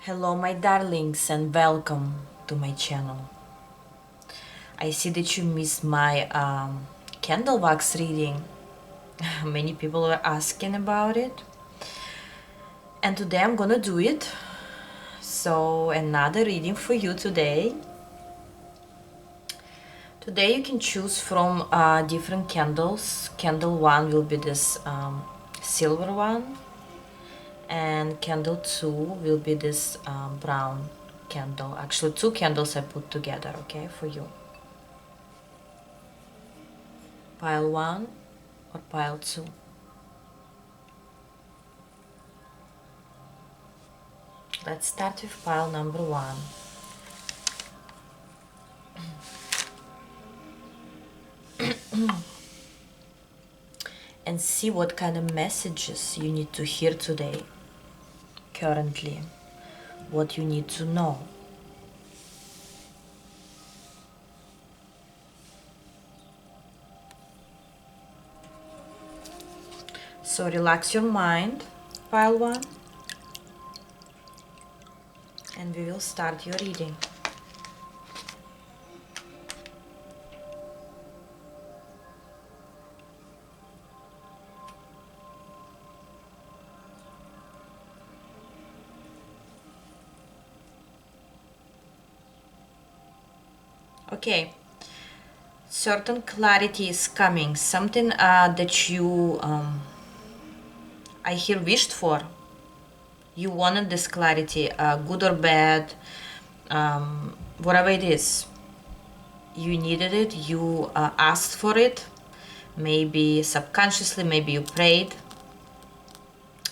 Hello my darlings and welcome to my channel. I see that you missed my candle wax reading. Many people were asking about it and today I'm gonna do it. So another reading for you today. Today you can choose from different candles. Candle 1 will be this silver one, and candle 2 will be this brown candle. Actually 2 candles I put together, okay, for you. Pile 1 or pile 2. Let's start with pile number 1. And see what kind of messages you need to hear today, currently, what you need to know. So relax your mind, pile 1, and we will start your reading. Okay, certain clarity is coming, something that you, I hear, wished for. You wanted this clarity, good or bad, whatever it is. You needed it, you asked for it, maybe subconsciously, maybe you prayed,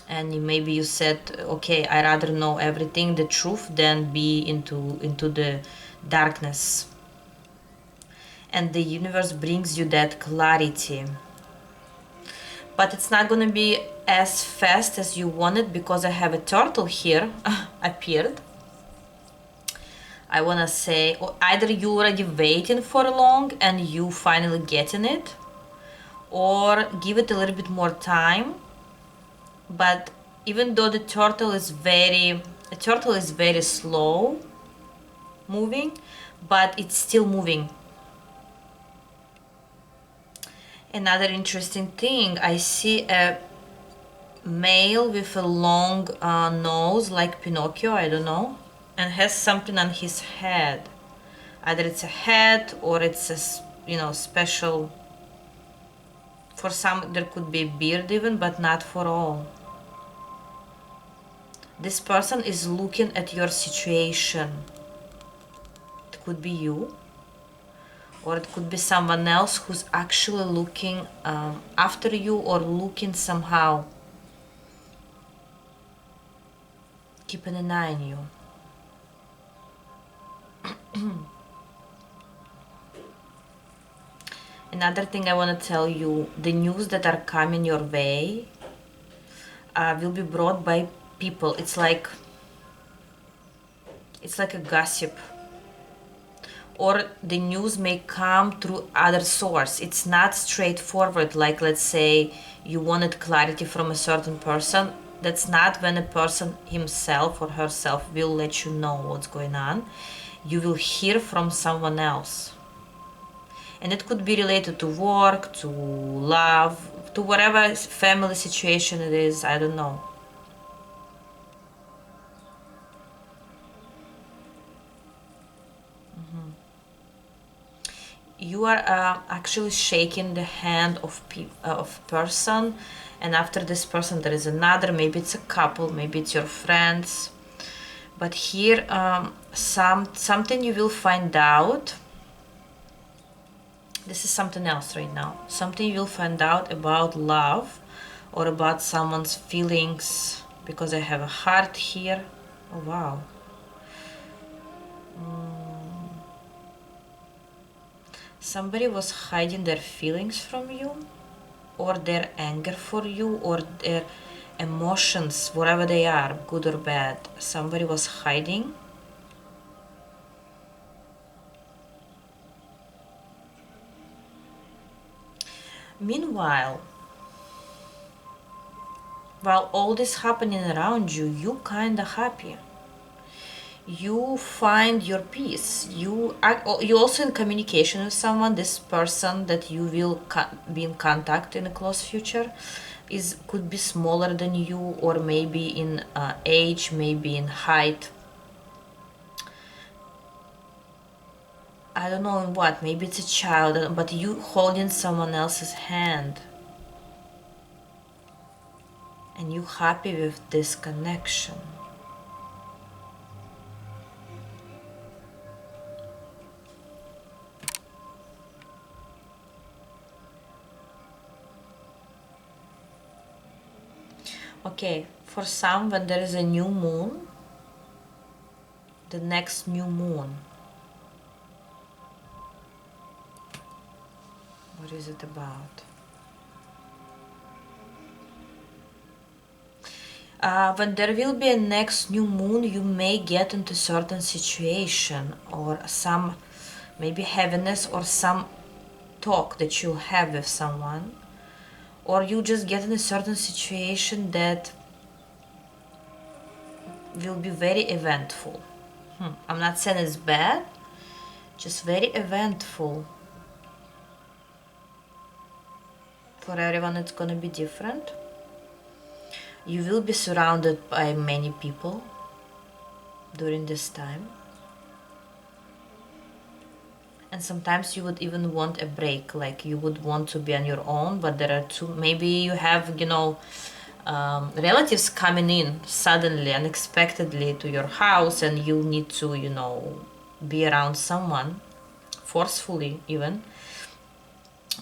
and maybe you said, okay, I rather know everything, the truth, than be into the darkness. And the universe brings you that clarity, but it's not gonna be as fast as you wanted, because I have a turtle here appeared. I wanna say, either you already waiting for long and you finally getting it, or give it a little bit more time. But even though the turtle is very slow moving, but it's still moving. Another interesting thing, I see a male with a long nose, like Pinocchio, I don't know, and has something on his head. Either it's a hat or it's a special. For some there could be a beard even, but not for all. This person is looking at your situation. It could be you, or it could be someone else who's actually looking after you, or looking somehow, keeping an eye on you. Another thing I want to tell you, the news that are coming your way will be brought by people. It's like a gossip, or the news may come through other source. It's not straightforward, like, let's say you wanted clarity from a certain person. That's not when a person himself or herself will let you know what's going on. You will hear from someone else, and it could be related to work, to love, to whatever family situation it is, I don't know. You are actually shaking the hand of person, and after this person there is another. Maybe it's a couple, maybe it's your friends, but here something you will find out. This is something else right now. Something you will find out about love, or about someone's feelings, because I have a heart here. Oh wow. Somebody was hiding their feelings from you, or their anger for you, or their emotions, whatever they are, good or bad. Somebody was hiding. Meanwhile, while all this happening around you, you kinda happy. you find your peace. You also in communication with someone. This person that you will be in contact in the close future is could be smaller than you, or maybe in age, maybe in height. I don't know in what. Maybe it's a child, but you holding someone else's hand, and you happy with this connection. Okay, for some, when there is a new moon, the next new moon, what is it about? When there will be a next new moon, you may get into certain situation or some maybe heaviness or some talk that you'll have with someone, or you just get in a certain situation that will be very eventful. I'm not saying it's bad, just very eventful. For everyone, it's gonna be different. You will be surrounded by many people during this time. And sometimes you would even want a break, like you would want to be on your own, but there are two, maybe you have, relatives coming in suddenly, unexpectedly to your house, and you need to, be around someone, forcefully even.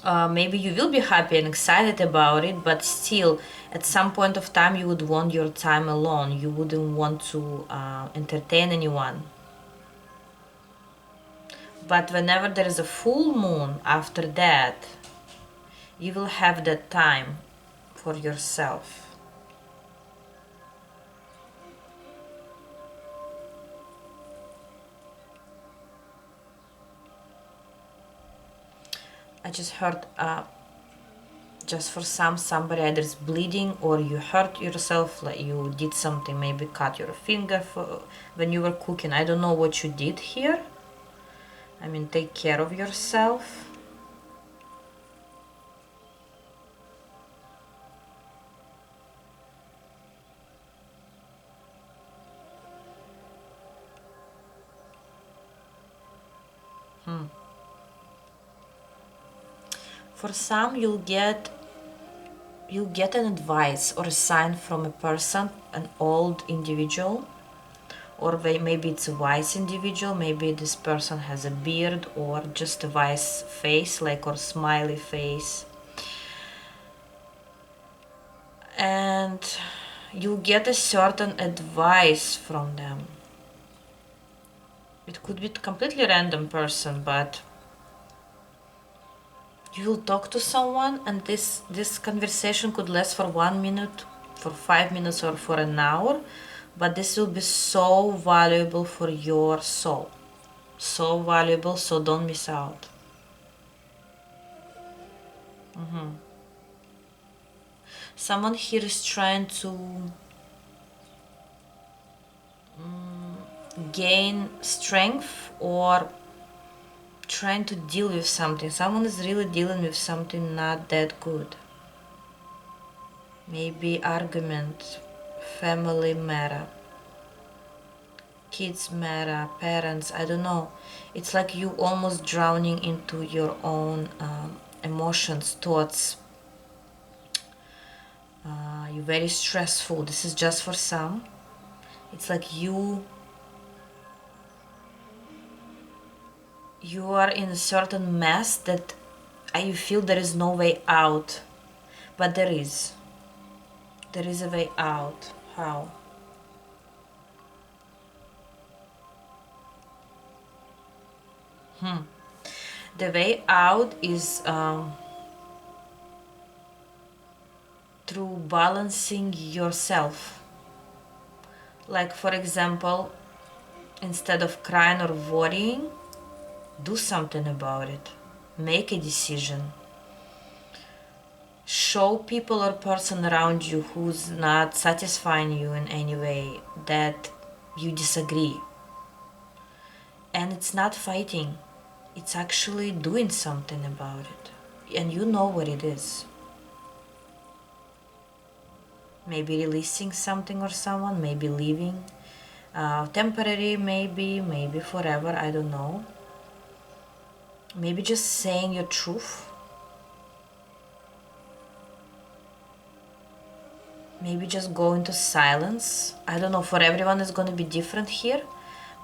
Maybe you will be happy and excited about it, but still, at some point of time, you would want your time alone. You wouldn't want to entertain anyone. But whenever there is a full moon after that, you will have that time for yourself. I just heard, just for somebody either is bleeding or you hurt yourself, like you did something, maybe cut your finger when you were cooking. I don't know what you did here. I mean, take care of yourself. For some, you'll get an advice or a sign from a person, an old individual, or maybe it's a wise individual. Maybe this person has a beard or just a wise face, like, or smiley face. And you get a certain advice from them. It could be a completely random person, but you will talk to someone, and this conversation could last for 1 minute, for 5 minutes, or for an hour, but this will be so valuable for your soul. So valuable, so don't miss out. Someone here is trying to gain strength or trying to deal with something. Someone is really dealing with something not that good. Maybe argument, family matter, kids matter, parents, I don't know. It's like you almost drowning into your own emotions, thoughts. You're very stressful. This is just for some. It's like you are in a certain mess that you feel there is no way out, but there is a way out. How? The way out is through balancing yourself. Like, for example, instead of crying or worrying, do something about it. Make a decision. Show people or person around you who's not satisfying you in any way that you disagree. And it's not fighting, it's actually doing something about it. And you know what it is. Maybe releasing something or someone, maybe leaving. Temporary, maybe forever, I don't know. Maybe just saying your truth. Maybe just go into silence. I don't know, for everyone it's going to be different here.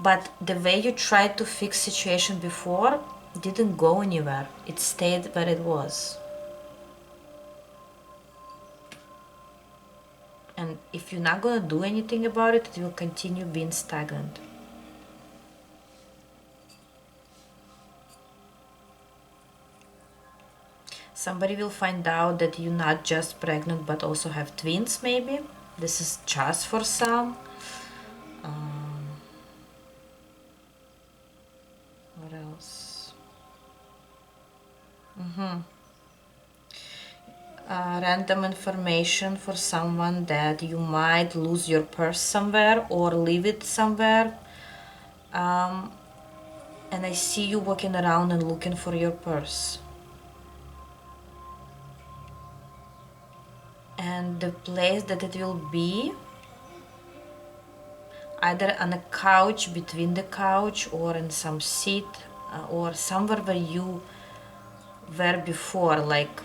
But the way you tried to fix situation before didn't go anywhere. It stayed where it was. And if you're not going to do anything about it, it will continue being stagnant. Somebody will find out that you're not just pregnant but also have twins, maybe. This is just for some. What else? Random information for someone that you might lose your purse somewhere or leave it somewhere. And I see you walking around and looking for your purse. And the place that it will be, either on a couch, between the couch, or in some seat, or somewhere where you were before, like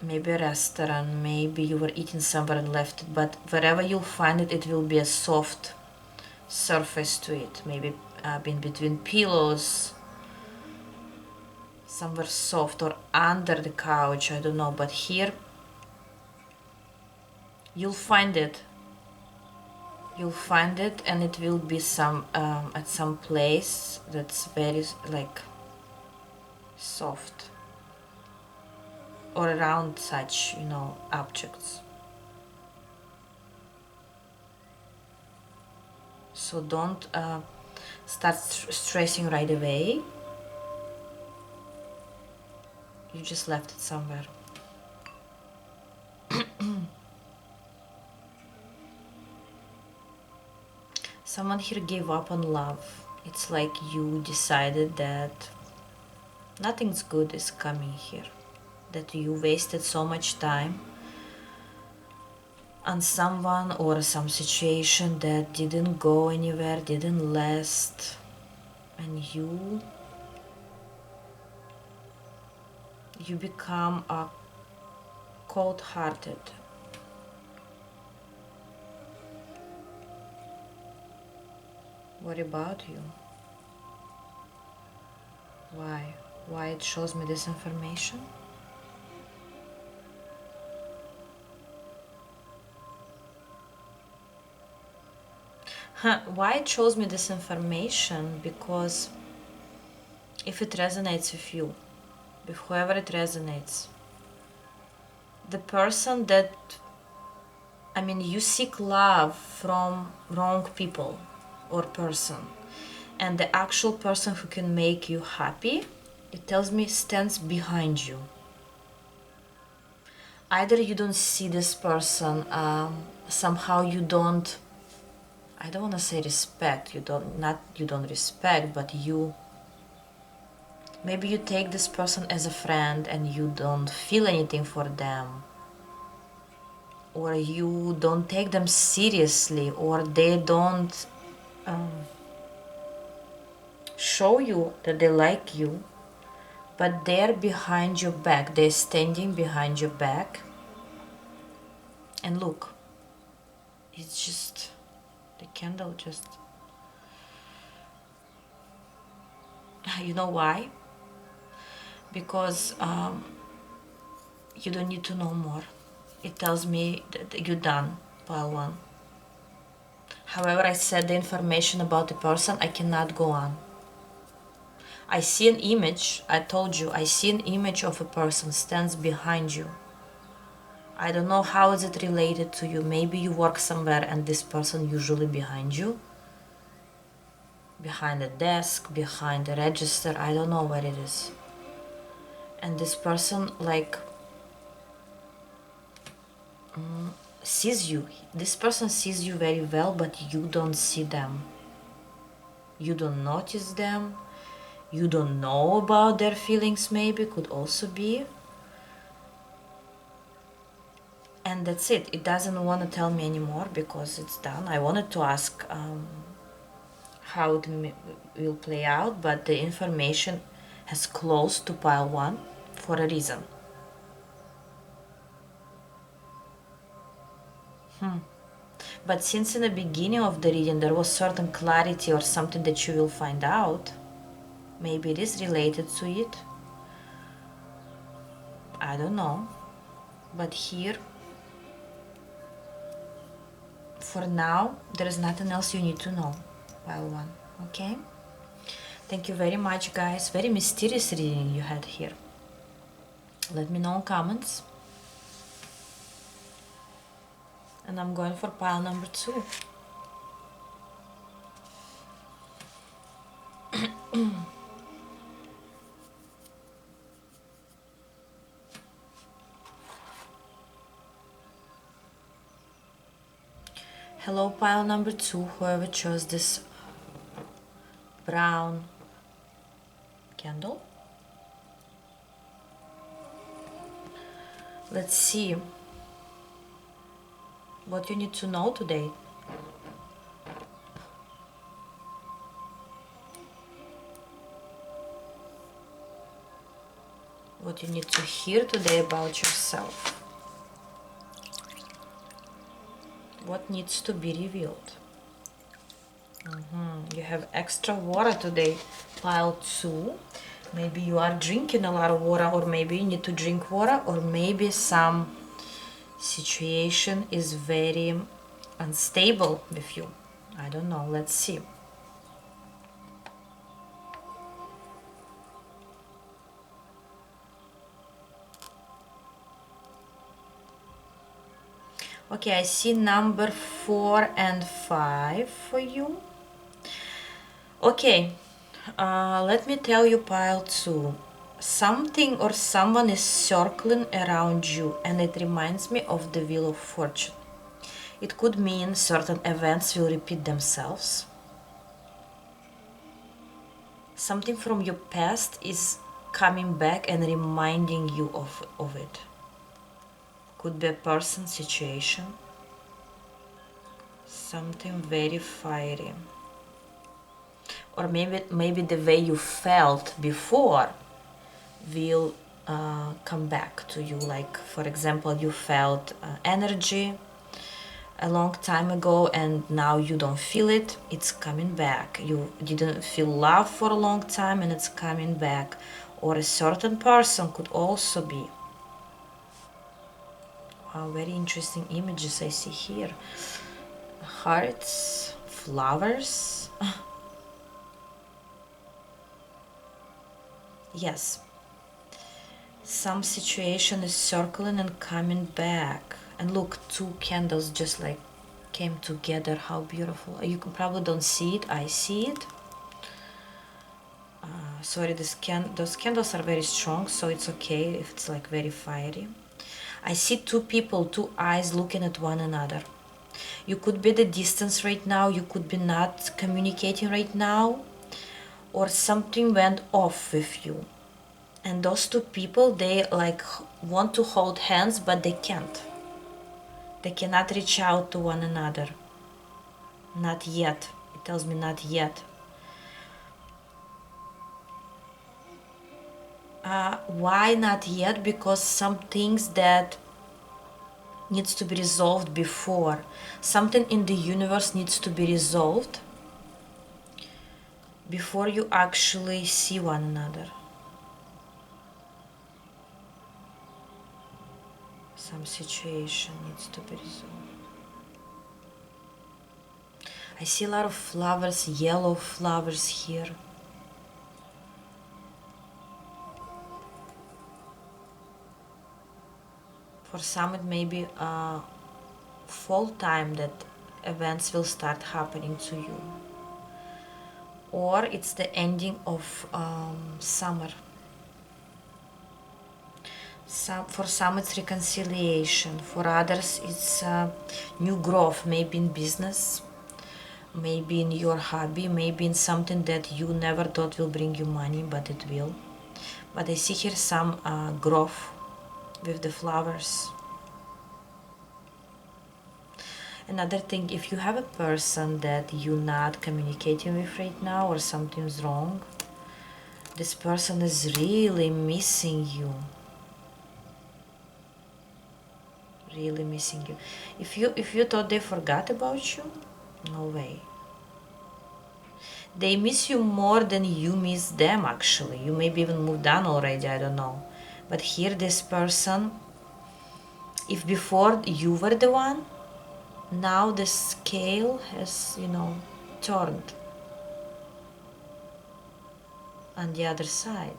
maybe a restaurant, maybe you were eating somewhere and left it, but wherever you'll find it, it will be a soft surface to it, maybe in between pillows, somewhere soft, or under the couch, I don't know, but here you'll find it. You'll find it, and it will be some at some place that's very like soft, or around such, objects. So don't start stressing right away. You just left it somewhere. Someone here gave up on love. It's like you decided that nothing's good is coming here. That you wasted so much time on someone or some situation that didn't go anywhere, didn't last. And you become a cold-hearted. What about you? Why? Why it shows me this information? Why it shows me this information? Because if it resonates with you, with whoever it resonates, the person that, you seek love from wrong people or person, and the actual person who can make you happy, it tells me, stands behind you. Either you don't see this person, somehow you don't, I don't want to say respect, you don't respect, but maybe you take this person as a friend and you don't feel anything for them, or you don't take them seriously, or they don't show you that they like you, but they're behind your back, they're standing behind your back. And look, it's just, the candle just, you know why? Because you don't need to know more. It tells me that you're done, pile one. However, I said the information about the person, I cannot go on. I see an image, I told you, I see an image of a person stands behind you. I don't know how is it related to you. Maybe you work somewhere and this person usually behind you. Behind a desk, behind a register, I don't know where it is. And this person sees you. This person sees you very well, but you don't see them. You don't notice them. You don't know about their feelings, maybe, could also be. And that's it. It doesn't want to tell me anymore because it's done. I wanted to ask how it will play out, but the information has closed to pile 1 for a reason. But since in the beginning of the reading there was certain clarity or something that you will find out, maybe it is related to it. I don't know. But here, for now, there is nothing else you need to know. Pile 1. Okay? Thank you very much, guys. Very mysterious reading you had here. Let me know in comments. And I'm going for pile number 2. Hello, pile number 2, whoever chose this brown candle. Let's see what you need to know today. What you need to hear today about yourself. What needs to be revealed. You have extra water today, pile 2. Maybe you are drinking a lot of water, or maybe you need to drink water, or maybe some situation is very unstable with you. I don't know. Let's see. Okay, I see number 4 and 5 for you. Okay, let me tell you, pile 2. Something or someone is circling around you, and it reminds me of the Wheel of Fortune. It could mean certain events will repeat themselves. Something from your past is coming back and reminding you of it. Could be a person, situation, something very fiery. Or maybe the way you felt before will come back to you. Like, for example, you felt energy a long time ago and now you don't feel it. It's coming back. You didn't feel love for a long time and it's coming back. Or a certain person could also be. Wow, very interesting images I see here. Hearts, flowers. Yes. Some situation is circling and coming back. And look, 2 candles just like came together. How beautiful. You probably don't see it. I see it. Sorry, those candles are very strong, so it's okay if it's like very fiery. I see 2 people, 2 eyes looking at one another. You could be at a distance right now, you could be not communicating right now, or something went off with you. And those 2 people, they like want to hold hands, but they can't. They cannot reach out to one another. Not yet. It tells me not yet. Why not yet? Because some things that needs to be resolved before. Something in the universe needs to be resolved before you actually see one another. Some situation needs to be resolved. I see a lot of flowers, yellow flowers here. For some it may be fall time that events will start happening to you. Or it's the ending of summer. For some it's reconciliation. For others it's new growth, maybe in business. maybe in your hobby, maybe in something that you never thought will bring you money, but it will. But I see here some growth with the flowers. Another thing, if you have a person that you're not communicating with right now or something's wrong, this person is really missing you. Really missing you. If you thought they forgot about you, no way. They miss you more than you miss them, actually. You maybe even moved on already, I don't know. But here this person, if before you were the one, now the scale has, turned on the other side.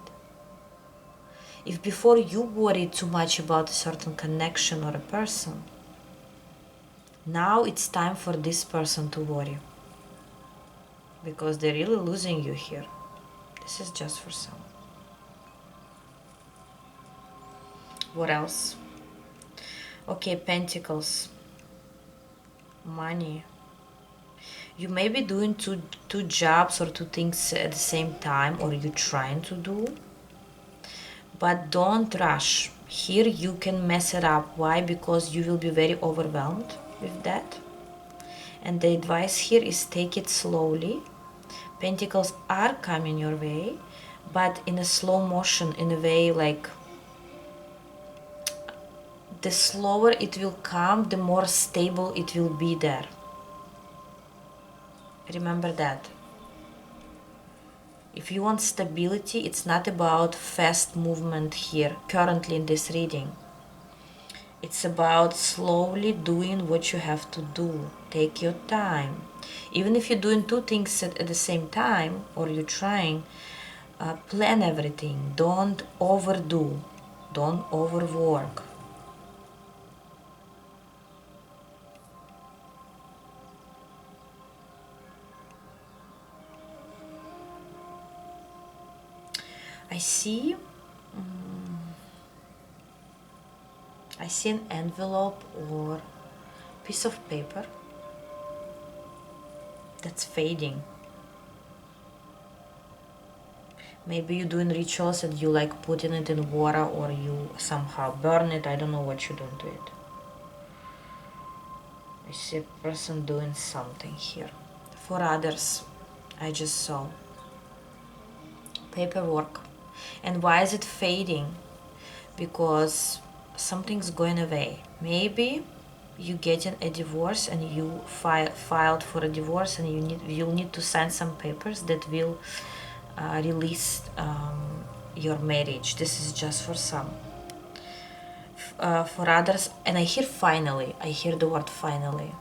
If before you worried too much about a certain connection or a person, now it's time for this person to worry. Because they're really losing you here. This is just for some. What else? Okay, Pentacles. Money. You may be doing two jobs or two things at the same time, or you're trying to do. But don't rush. Here you can mess it up. Why? Because you will be very overwhelmed with that. And the advice here is take it slowly. Pentacles are coming your way, but in a slow motion, in a way like the slower it will come, the more stable it will be there. Remember that. If you want stability, it's not about fast movement here, currently in this reading. It's about slowly doing what you have to do. Take your time. Even if you're doing two things at the same time, or you're trying, plan everything. Don't overdo. Don't overwork. I see an envelope or piece of paper that's fading. Maybe you're doing rituals and you like putting it in water, or you somehow burn it. I don't know what you're doing to it. I see a person doing something here. For others, I just saw paperwork. And why is it fading? Because something's going away. Maybe you getting a divorce and you filed for a divorce, and you'll need to sign some papers that will release your marriage. This is just for some. For others, and I hear finally. I hear the word finally.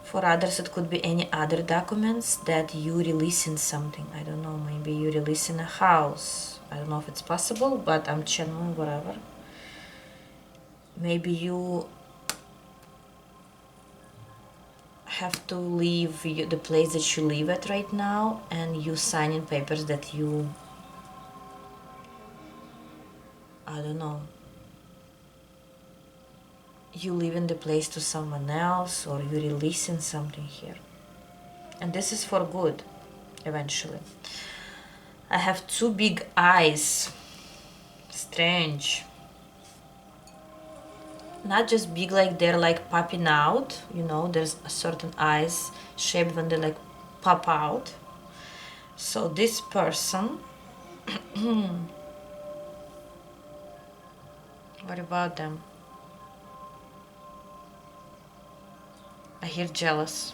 For others, it could be any other documents that you releasing something. I don't know, maybe you releasing a house. I don't know if it's possible, but I'm channeling whatever. Maybe you have to leave the place that you live at right now, and you signing papers that you, I don't know, you leaving the place to someone else, or you releasing something here. And this is for good, eventually. I have two big eyes. Strange. Not just big like they're like popping out, there's a certain eyes shaped when they like pop out. So this person, what about them? I hear jealous.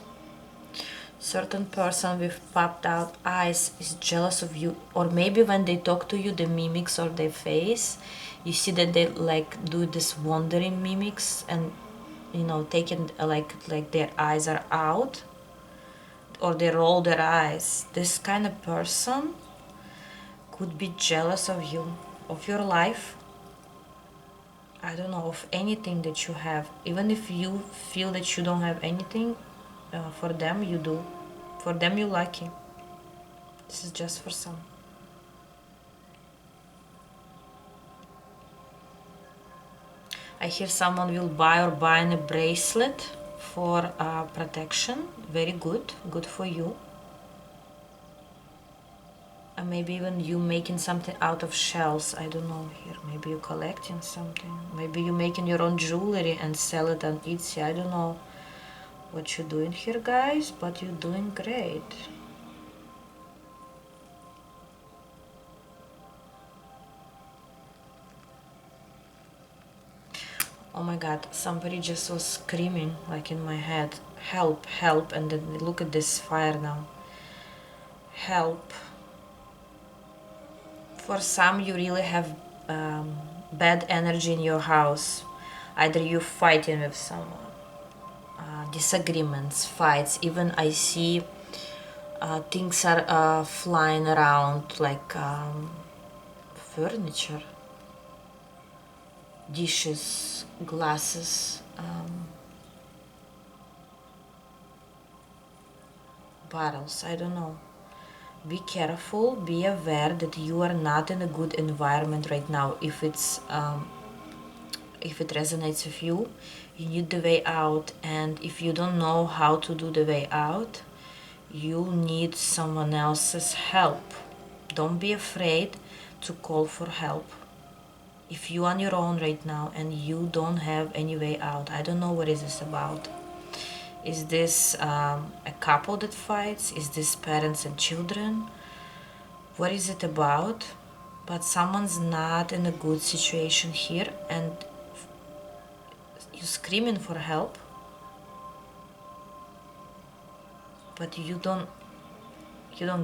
Certain person with popped out eyes is jealous of you, or maybe when they talk to you, the mimics of their face, you see that they like do this wandering mimics, and taking like their eyes are out, or they roll their eyes. This kind of person could be jealous of you, of your life. I don't know, of anything that you have. Even if you feel that you don't have anything, for them you do. For them you're lucky. This is just for some. I hear someone will buy or buying a bracelet for protection. Very good. Good for you. And maybe even you making something out of shells. I don't know here. Maybe you're collecting something. Maybe you're making your own jewelry and sell it on Etsy. I don't know what you're doing here, guys, but you're doing great. Oh my god, somebody just was screaming like in my head, help, help, and then look at this fire now. Help. For some, you really have bad energy in your house. Either you're fighting with someone, disagreements, fights. Even I see things are flying around like furniture, dishes, glasses, bottles. I don't know. Be careful, be aware that you are not in a good environment right now. If it resonates with you, you need the way out, and if you don't know how to do the way out, you need someone else's help. Don't be afraid to call for help. If you're on your own right now and you don't have any way out, I don't know what is this about. Is this a couple that fights? Is this parents and children? What is it about? But someone's not in a good situation here, and you're screaming for help, but you don't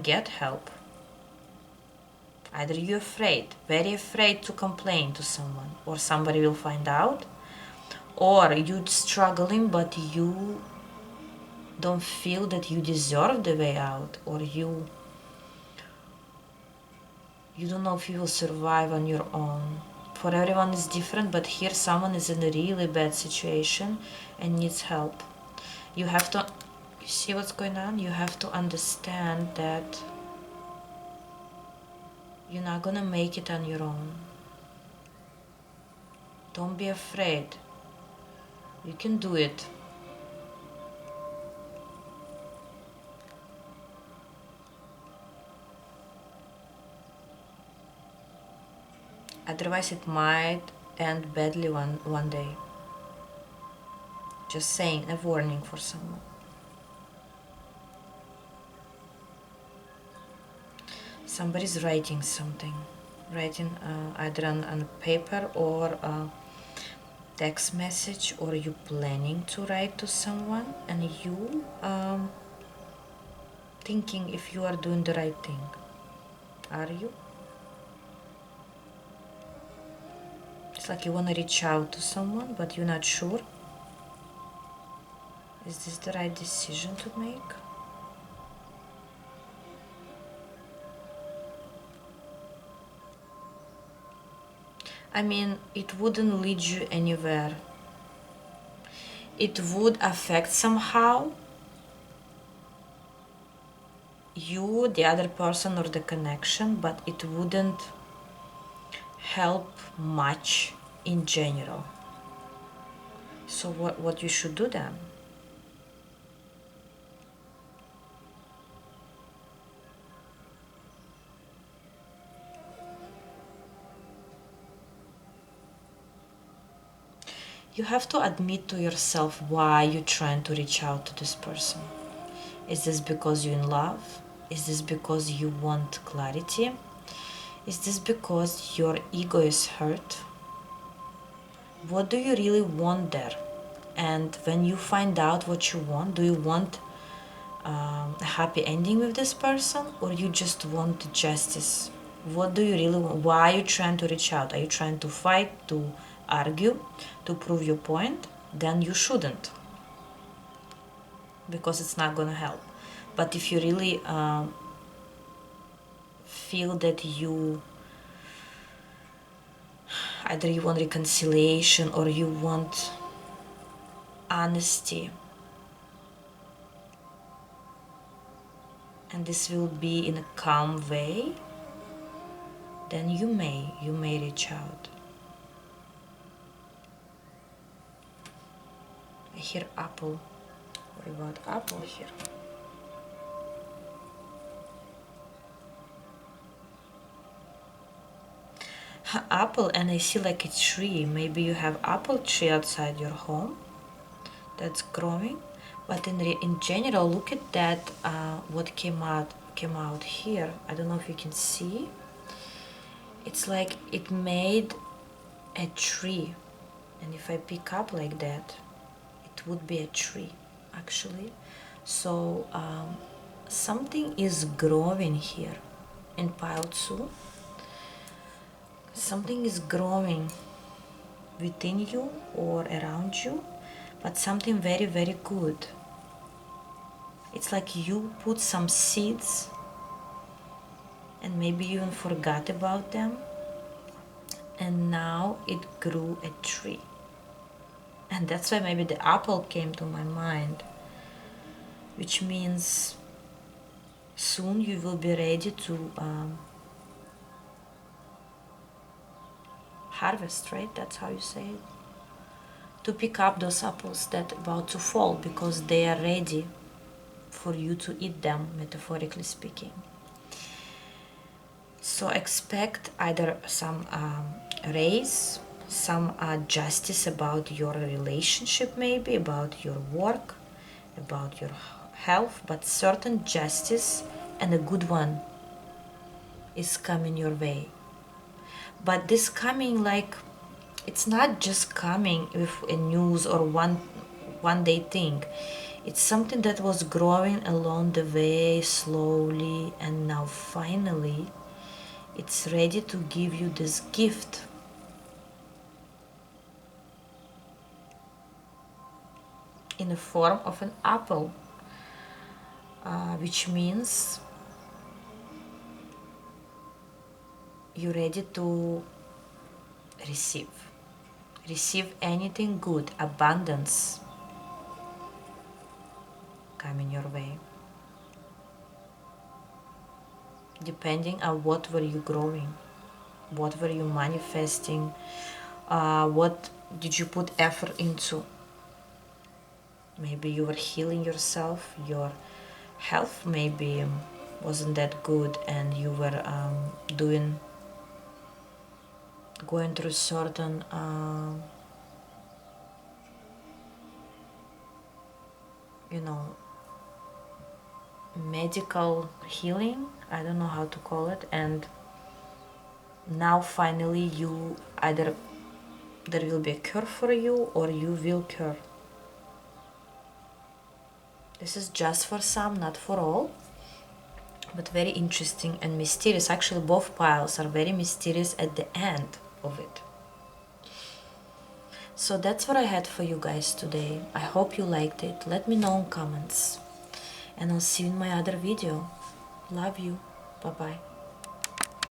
get help. Either you're afraid, very afraid to complain to someone, or somebody will find out, or you're struggling but you don't feel that you deserve the way out, or you don't know if you will survive on your own. For everyone is different, but here someone is in a really bad situation and needs help. You see what's going on? You have to understand that you're not gonna make it on your own. Don't be afraid. You can do it. Otherwise it might end badly one day. Just saying, a warning for someone. Somebody's writing something. Writing either on paper or a text message, or you planning to write to someone, and you thinking if you are doing the right thing. Are you? It's like you want to reach out to someone, but you're not sure. Is this the right decision to make? I mean, it wouldn't lead you anywhere. It would affect somehow you, the other person, or the connection, but it wouldn't help much in general. So what you should do then? You have to admit to yourself why you're trying to reach out to this person. Is this because you're in love? Is this because you want clarity? Is this because your ego is hurt? What do you really want there? And when you find out what you want, do you want a happy ending with this person, or you just want justice? What do you really want? Why are you trying to reach out? Are you trying to fight, to argue, to prove your point? Then you shouldn't, because it's not gonna help. But if you really feel that either you want reconciliation or you want honesty, and this will be in a calm way, then you may reach out. I hear apple. What about apple here? Apple, and I see like a tree. Maybe you have apple tree outside your home that's growing. But in general, look at that. What came out here. I don't know if you can see. It's like it made a tree, and if I pick up like that, it would be a tree actually. So something is growing here in pile 2. Something is growing within you or around you, but something very, very good. It's like you put some seeds and maybe you even forgot about them, and now it grew a tree. And that's why maybe the apple came to my mind, which means soon you will be ready to harvest, right? That's how you say it. To pick up those apples that about to fall, because they are ready for you to eat them, metaphorically speaking. So expect either some raise, some justice about your relationship, maybe about your work, about your health, but certain justice, and a good one, is coming your way. But this coming, like, it's not just coming with a news or one day thing. It's something that was growing along the way slowly, and now finally it's ready to give you this gift. In the form of an apple, which means you're ready to receive anything good, abundance coming your way, depending on what were you growing, what were you manifesting, what did you put effort into. Maybe you were healing yourself, your health maybe wasn't that good, and you were going through certain medical healing, I don't know how to call it, and now finally you either there will be a cure for you or you will cure. This is just for some, not for all, but very interesting and mysterious. Actually, both piles are very mysterious at the end of it. So that's what I had for you guys today. I hope you liked it. Let me know in comments, and I'll see you in my other video. Love you. Bye bye.